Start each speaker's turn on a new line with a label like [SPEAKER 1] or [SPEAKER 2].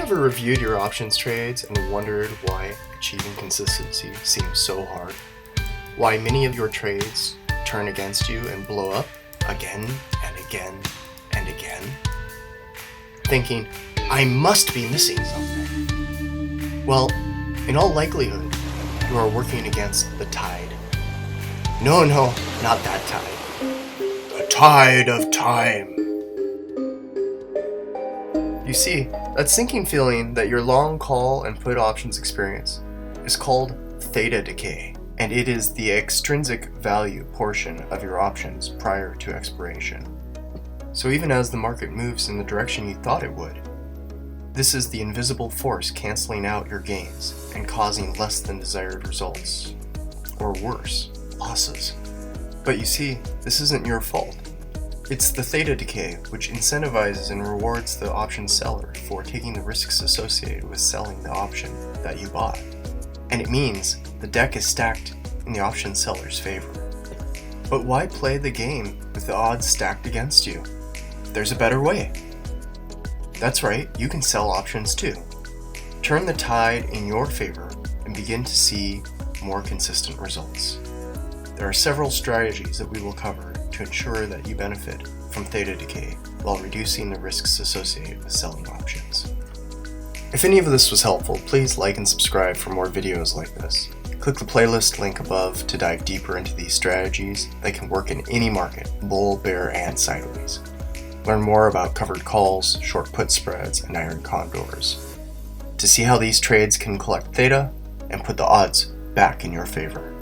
[SPEAKER 1] ever reviewed your options trades and wondered why achieving consistency seems so hard? Why many of your trades turn against you and blow up again and again and again? Thinking, I must be missing something. Well, in all likelihood, you are working against the tide. No, not that tide. The tide of time. You see, that sinking feeling that your long call and put options experience is called theta decay, and it is the extrinsic value portion of your options prior to expiration. So even as the market moves in the direction you thought it would, this is the invisible force canceling out your gains and causing less than desired results, or worse, losses. But you see, this isn't your fault. It's the theta decay which incentivizes and rewards the option seller for taking the risks associated with selling the option that you bought. And it means the deck is stacked in the option seller's favor. But why play the game with the odds stacked against you? There's a better way. That's right, you can sell options too. Turn the tide in your favor and begin to see more consistent results. There are several strategies that we will cover to ensure that you benefit from theta decay while reducing the risks associated with selling options. If any of this was helpful, please like and subscribe for more videos like this. Click the playlist link above to dive deeper into these strategies that can work in any market, bull, bear, and sideways. Learn more about covered calls, short put spreads, and iron condors to see how these trades can collect theta and put the odds back in your favor.